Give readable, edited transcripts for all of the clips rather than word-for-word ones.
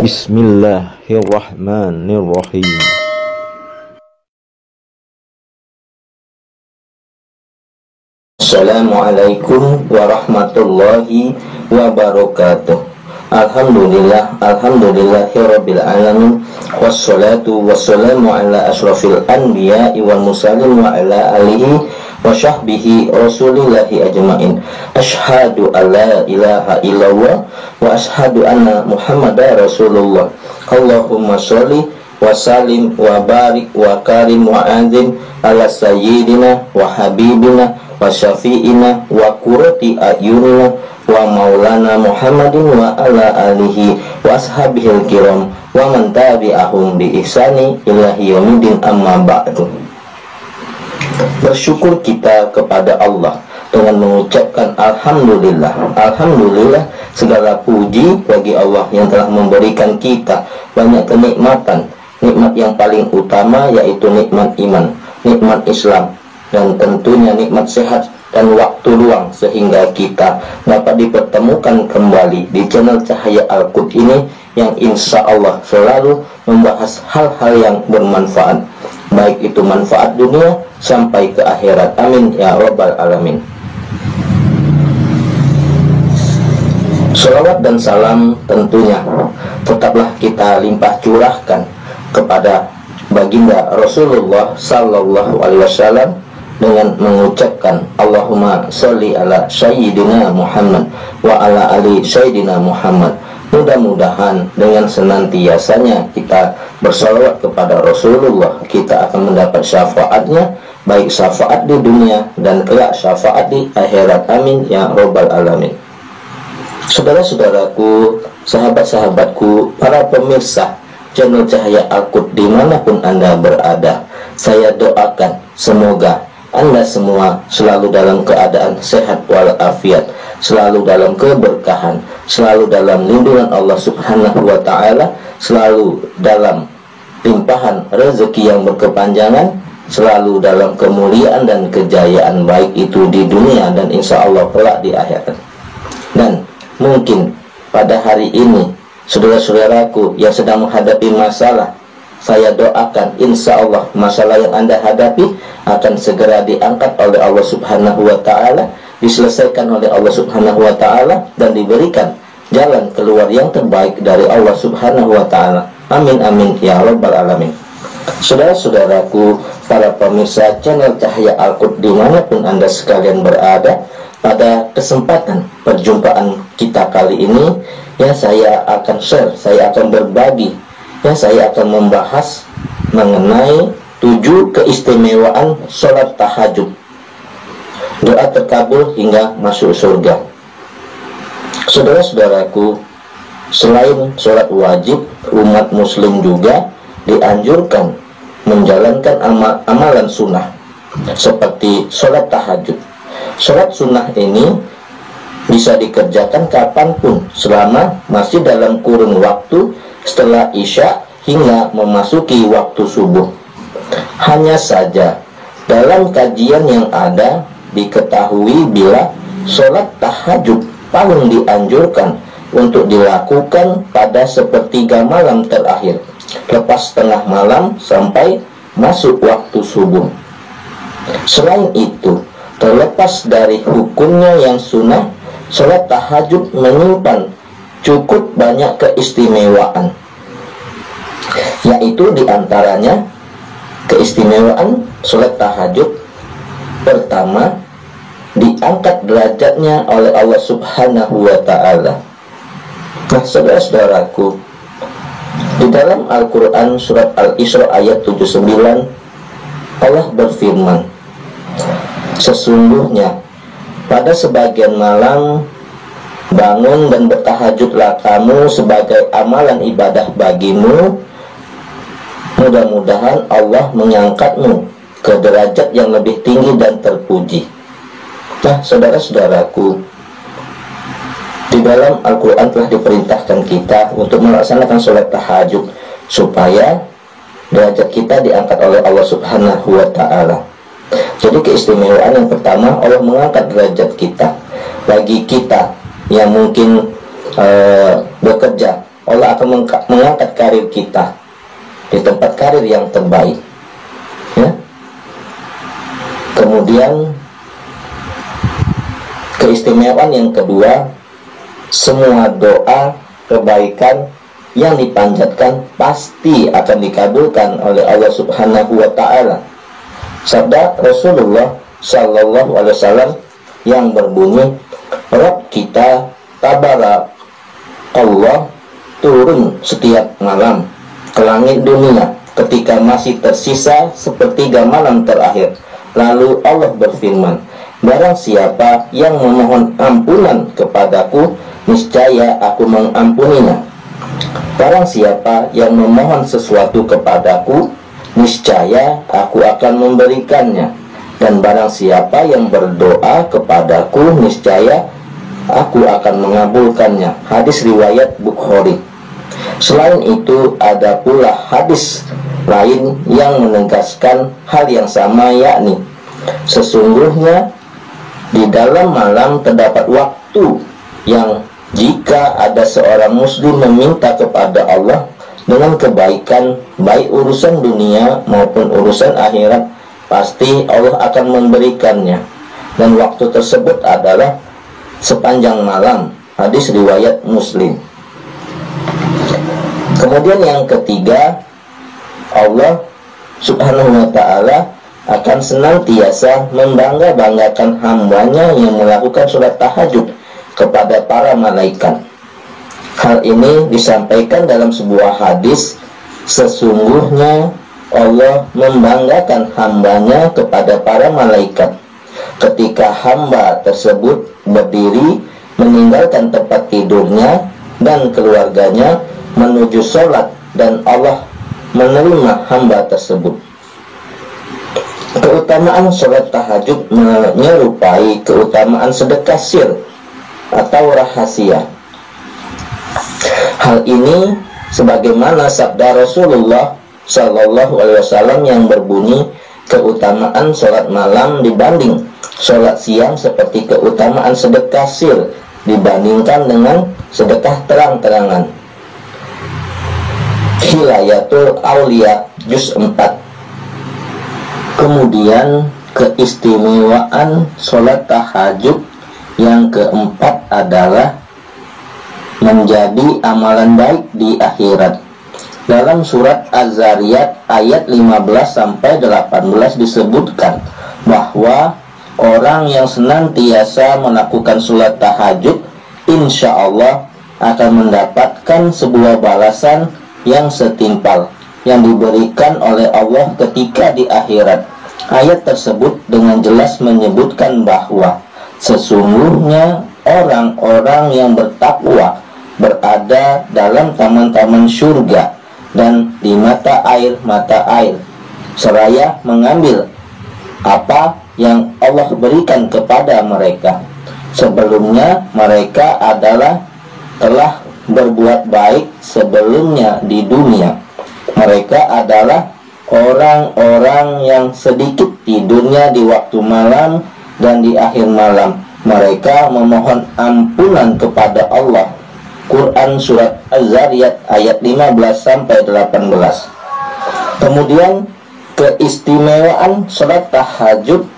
Bismillahirrahmanirrahim. Assalamualaikum warahmatullahi wabarakatuh. Alhamdulillahirabbil alamin. Wassalatu wassalamu ala asyrafil anbiya'i wal mursalin wa ala alihi wa sahbihi rasulillahi ajmain. Asyhadu an la ilaha illallah wa asyhadu anna muhammadar rasulullah. Allahumma sholli wa salim wa barik wa karim wa anzim ala sayyidina wa habibina wa syafi'ina wa qurrati ayunina wa maulana Muhammadin wa ala alihi wa ashabihil kiram wa man tabi'ahum bi ihsani ila yaumil amma ba'du. Bersyukur kita kepada Allah dengan mengucapkan Alhamdulillah. Alhamdulillah, segala puji bagi Allah yang telah memberikan kita banyak kenikmatan. Nikmat yang paling utama yaitu nikmat iman, nikmat Islam, dan tentunya nikmat sehat dan waktu luang sehingga kita dapat dipertemukan kembali di channel Cahaya Al-Qud ini yang insya Allah selalu membahas hal-hal yang bermanfaat, baik itu manfaat dunia sampai ke akhirat. Amin ya rabbal alamin. Shalawat dan salam tentunya tetaplah kita limpah curahkan kepada baginda Rasulullah Sallallahu Alaihi Wasallam dengan mengucapkan Allahumma sholli ala sayyidina Muhammad wa ala ali sayyidina Muhammad. Mudah-mudahan dengan senantiasanya kita bersalawat kepada Rasulullah, kita akan mendapat syafaatnya, baik syafaat di dunia dan kelak syafaat di akhirat. Amin ya rabbal alamin. Saudara-saudaraku, sahabat-sahabatku, para pemirsa channel Cahaya Al-Qud dimanapun Anda berada, saya doakan semoga Anda semua selalu dalam keadaan sehat walafiat, selalu dalam keberkahan, selalu dalam lindungan Allah Subhanahu wa Ta'ala, selalu dalam limpahan rezeki yang berkepanjangan, selalu dalam kemuliaan dan kejayaan, baik itu di dunia dan insya Allah kelak di akhirat. Dan mungkin pada hari ini saudara-saudaraku yang sedang menghadapi masalah, saya doakan insya Allah masalah yang Anda hadapi akan segera diangkat oleh Allah Subhanahu wa Ta'ala, diselesaikan oleh Allah Subhanahu wa Ta'ala, dan diberikan jalan keluar yang terbaik dari Allah Subhanahu wa Ta'ala. Amin amin ya rabbal alamin. Saudara-saudaraku, para pemirsa channel Cahaya Al-Qud dimanapun Anda sekalian berada, pada kesempatan perjumpaan kita kali ini ya, saya akan share, saya akan berbagi, ya, saya akan membahas mengenai 7 keistimewaan sholat tahajud, doa terkabul hingga masuk surga. Saudara-saudaraku, selain sholat wajib, umat muslim juga dianjurkan menjalankan amalan sunnah seperti sholat tahajud. Sholat sunnah ini bisa dikerjakan kapanpun selama masih dalam kurun waktu setelah isya hingga memasuki waktu subuh. Hanya saja dalam kajian yang ada diketahui bila sholat tahajud paling dianjurkan untuk dilakukan pada sepertiga malam terakhir, lepas tengah malam sampai masuk waktu subuh. Selain itu, terlepas dari hukumnya yang sunnah, sholat tahajud menyimpan cukup banyak keistimewaan, yaitu diantaranya keistimewaan sholat tahajud. Pertama, diangkat derajatnya oleh Allah Subhanahu wa Ta'ala. Nah, saudara-saudaraku, di dalam Al-Quran surat Al-Isra ayat 79, Allah berfirman, sesungguhnya pada sebagian malam bangun dan bertahajudlah kamu sebagai amalan ibadah bagimu, mudah-mudahan Allah mengangkatmu ke derajat yang lebih tinggi dan terpuji. Nah, saudara-saudaraku, di dalam Al-Quran telah diperintahkan kita untuk melaksanakan sholat tahajud supaya derajat kita diangkat oleh Allah Subhanahu wa Ta'ala. Jadi keistimewaan yang pertama, Allah mengangkat derajat kita. Bagi kita yang mungkin bekerja Allah akan mengangkat karir kita di tempat karir yang terbaik, ya. Kemudian keistimewaan yang kedua, semua doa kebaikan yang dipanjatkan pasti akan dikabulkan oleh Allah Subhanahu wa Ta'ala. Sabda Rasulullah Sallallahu Alaihi Wasallam yang berbunyi, Rabb kita tabarak Allah turun setiap malam ke langit dunia ketika masih tersisa sepertiga malam terakhir. Lalu Allah berfirman, barang siapa yang memohon ampunan kepadaku, niscaya aku mengampuninya. Barang siapa yang memohon sesuatu kepadaku, niscaya aku akan memberikannya. Dan barang siapa yang berdoa kepadaku, niscaya aku akan mengabulkannya. Hadis riwayat Bukhari. Selain itu, ada pula hadis lain yang menegaskan hal yang sama, yakni sesungguhnya di dalam malam terdapat waktu yang jika ada seorang muslim meminta kepada Allah dengan kebaikan, baik urusan dunia maupun urusan akhirat, pasti Allah akan memberikannya. Dan waktu tersebut adalah sepanjang malam. Hadis riwayat Muslim. Kemudian yang ketiga, Allah Subhanahu wa Ta'ala akan senantiasa membangga-banggakan hambanya yang melakukan sholat tahajud kepada para malaikat. Hal ini disampaikan dalam sebuah hadis, sesungguhnya Allah membanggakan hambanya kepada para malaikat ketika hamba tersebut berdiri meninggalkan tempat tidurnya dan keluarganya menuju sholat, dan Allah menerima hamba tersebut. Keutamaan sholat tahajud menyerupai keutamaan sedekah sir atau rahasia. Hal ini sebagaimana sabda Rasulullah Sallallahu Alaihi Wasallam yang berbunyi, keutamaan sholat malam dibanding sholat siang seperti keutamaan sedekah sir dibandingkan dengan sedekah terang-terangan. Hilayatul Aulia juz 4. Kemudian keistimewaan sholat tahajud yang keempat adalah menjadi amalan baik di akhirat. Dalam surat Az-Zariyat ayat 15-18 disebutkan bahwa orang yang senantiasa melakukan sholat tahajud, insya Allah akan mendapatkan sebuah balasan yang setimpal yang diberikan oleh Allah ketika di akhirat. Ayat tersebut dengan jelas menyebutkan bahwa sesungguhnya orang-orang yang bertakwa berada dalam taman-taman surga dan di mata air, seraya mengambil apa yang Allah berikan kepada mereka. Sebelumnya mereka telah berbuat baik sebelumnya di dunia. Mereka adalah orang-orang yang sedikit tidurnya di waktu malam dan di akhir malam. Mereka memohon ampunan kepada Allah. Quran surat Az-Zariyat ayat 15-18. Kemudian keistimewaan sholat tahajud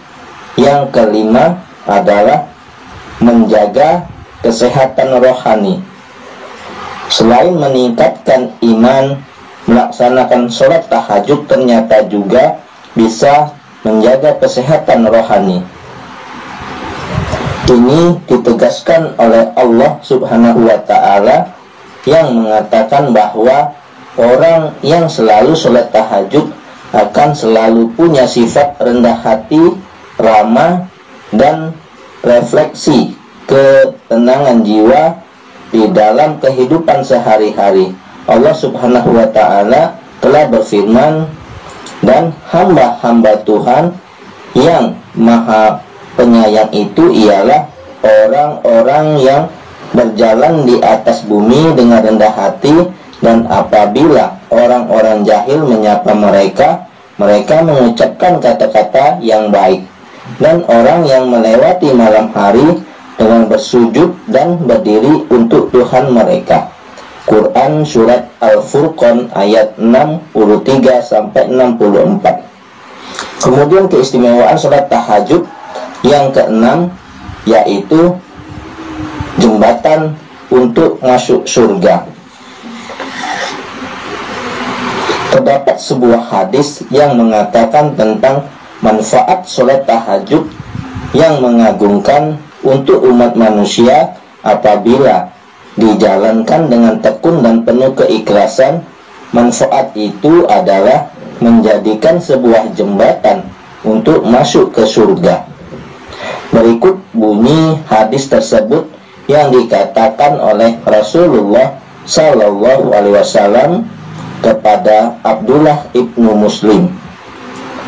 yang kelima adalah menjaga kesehatan rohani. Selain meningkatkan iman, melaksanakan sholat tahajud ternyata juga bisa menjaga kesehatan rohani. Ini ditegaskan oleh Allah Subhanahu wa Ta'ala yang mengatakan bahwa orang yang selalu sholat tahajud akan selalu punya sifat rendah hati, ramah, dan refleksi ketenangan jiwa di dalam kehidupan sehari-hari. Allah Subhanahu wa Ta'ala telah berfirman, dan hamba-hamba Tuhan yang maha penyayang itu ialah orang-orang yang berjalan di atas bumi dengan rendah hati, dan apabila orang-orang jahil menyapa mereka, mereka mengucapkan kata-kata yang baik. Dan orang yang melewati malam hari dengan bersujud dan berdiri untuk Tuhan mereka. Quran surat Al-Furqan ayat 63 sampai 64. Kemudian keistimewaan salat tahajud yang keenam yaitu jembatan untuk masuk surga. Terdapat sebuah hadis yang mengatakan tentang manfaat salat tahajud yang mengagungkan untuk umat manusia apabila dijalankan dengan tekun dan penuh keikhlasan. Manfaat itu adalah menjadikan sebuah jembatan untuk masuk ke surga. Berikut bunyi hadis tersebut yang dikatakan oleh Rasulullah Sallallahu Alaihi Wasallam kepada Abdullah ibnu Muslim.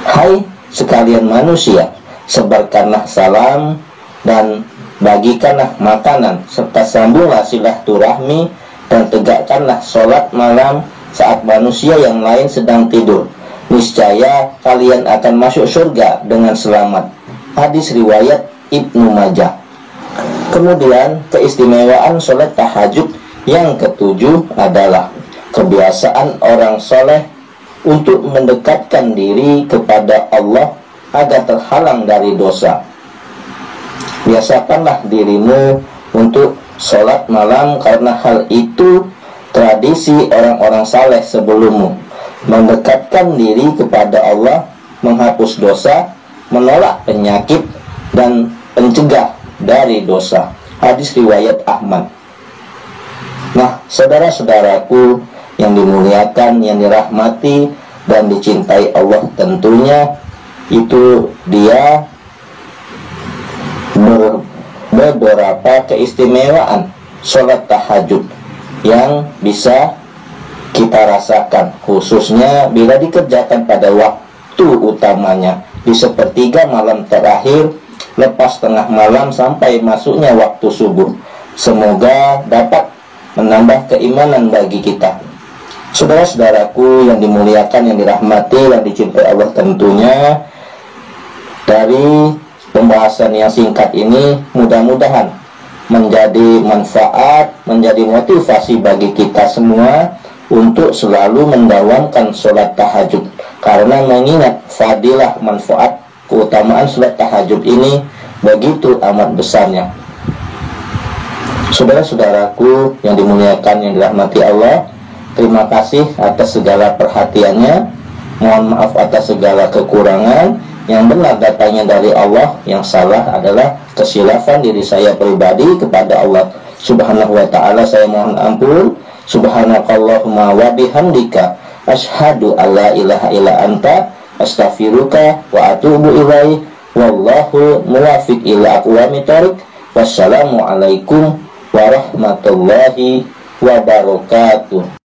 Hai sekalian manusia, sebarkanlah salam dan bagikanlah makanan, serta sambunglah silaturahmi dan tegakkanlah sholat malam saat manusia yang lain sedang tidur. Niscaya kalian akan masuk surga dengan selamat. Hadis riwayat Ibnu Majah. Kemudian keistimewaan sholat tahajud yang ketujuh adalah kebiasaan orang soleh untuk mendekatkan diri kepada Allah agar terhalang dari dosa. Biasakanlah dirimu untuk sholat malam, karena hal itu tradisi orang-orang saleh sebelummu. Mendekatkan diri kepada Allah, menghapus dosa, menolak penyakit, dan pencegah dari dosa. Hadis riwayat Ahmad. Nah, saudara-saudaraku yang dimuliakan, yang dirahmati dan dicintai Allah, tentunya itu dia beberapa keistimewaan sholat tahajud yang bisa kita rasakan, khususnya bila dikerjakan pada waktu utamanya di sepertiga malam terakhir lepas tengah malam sampai masuknya waktu subuh. Semoga dapat menambah keimanan bagi kita. Saudara-saudaraku yang dimuliakan, yang dirahmati dan dicintai Allah, tentunya dari pembahasan yang singkat ini mudah-mudahan menjadi manfaat, menjadi motivasi bagi kita semua untuk selalu mendawamkan sholat tahajud, karena mengingat fadilah, manfaat, keutamaan sholat tahajud ini begitu amat besarnya. Saudara-saudaraku yang dimuliakan, yang dirahmati Allah, terima kasih atas segala perhatiannya. Mohon maaf atas segala kekurangan. Yang benar datangnya dari Allah, yang salah adalah kesilafan diri saya pribadi kepada Allah Subhanahu wa ta'ala. Saya mohon ampun. Subhanakallahumma wa bihamdika asyhadu alla ilaha illa anta astaghfiruka wa atubu ilaih. Wallahu muwaffiq ila aqwamit thoriq. Wassalamualaikum warahmatullahi wabarakatuh.